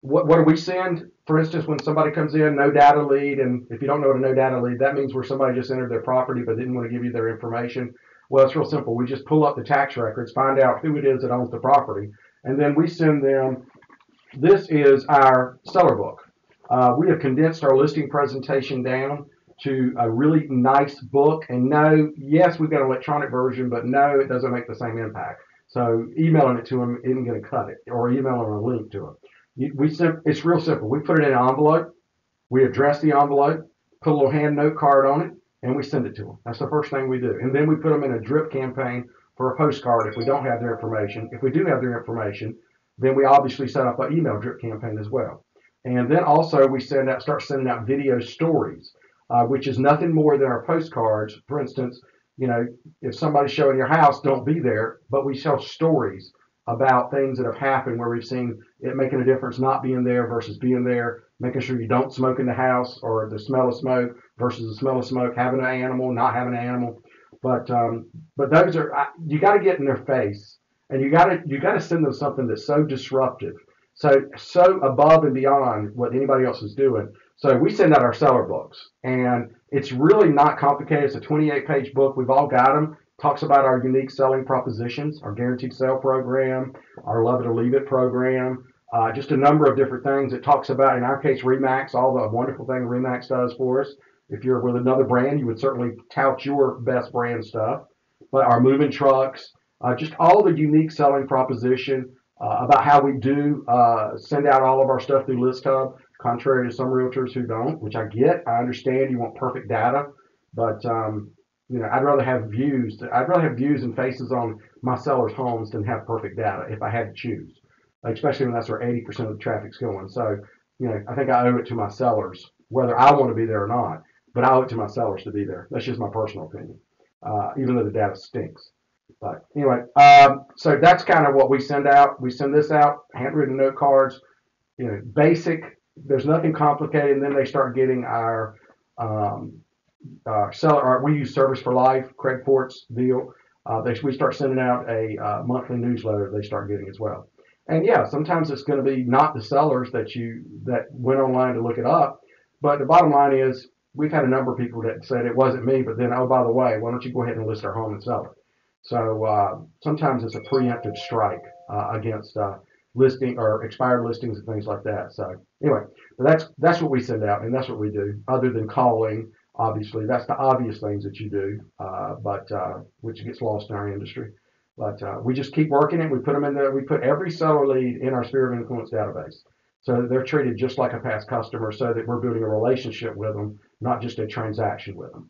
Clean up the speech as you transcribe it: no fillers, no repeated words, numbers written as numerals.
What do we send? For instance, when somebody comes in, no data lead, and if you don't know what a no data lead, that means where somebody just entered their property but didn't want to give you their information. Well, it's real simple. We just pull up the tax records, find out who it is that owns the property, and then we send them. This is our seller book. We have condensed our listing presentation down to a really nice book. And no, yes, we've got an electronic version, but no, it doesn't make the same impact. So emailing it to them isn't going to cut it, or emailing a link to them. It's real simple. We put it in an envelope. We address the envelope, put a little hand note card on it, and we send it to them. That's the first thing we do. And then we put them in a drip campaign for a postcard if we don't have their information. If we do have their information, then we obviously set up an email drip campaign as well. And then also we start sending out video stories, which is nothing more than our postcards. For instance, if somebody's showing your house, don't be there, but we tell stories about things that have happened where we've seen it making a difference not being there versus being there, making sure you don't smoke in the house or the smell of smoke versus the smell of smoke, having an animal, not having an animal. But those are you got to get in their face, and you got to send them something that's so disruptive, so above and beyond what anybody else is doing. So we send out our seller books, and it's really not complicated. It's a 28-page book. We've all got them. Talks about our unique selling propositions, our guaranteed sale program, our love it or leave it program, just a number of different things. It talks about, in our case, Remax, all the wonderful thing Remax does for us. If you're with another brand, you would certainly tout your best brand stuff. But our moving trucks, just all the unique selling proposition about how we do send out all of our stuff through List Hub, contrary to some realtors who don't, which I get. I understand you want perfect data, but I'd rather have views. I'd rather have views and faces on my sellers' homes than have perfect data if I had to choose, especially when that's where 80% of the traffic's going. So, I think I owe it to my sellers, whether I want to be there or not, but I owe it to my sellers to be there. That's just my personal opinion, even though the data stinks. But anyway, so that's kind of what we send out. We send this out, handwritten note cards, basic. There's nothing complicated. And then they start getting our seller. We use Service for Life, Craig Fort's deal. We start sending out a monthly newsletter. They start getting as well. And yeah, sometimes it's going to be not the sellers that went online to look it up, but the bottom line is we've had a number of people that said it wasn't me, but then, oh, by the way, why don't you go ahead and list our home and sell it? So sometimes it's a preemptive strike against listing or expired listings and things like that. So anyway, that's what we send out, and that's what we do. Other than calling, obviously, that's the obvious things that you do, but which gets lost in our industry. But we just keep working it. We put them in there. We put every seller lead in our Sphere of Influence database, so they're treated just like a past customer, so that we're building a relationship with them, not just a transaction with them.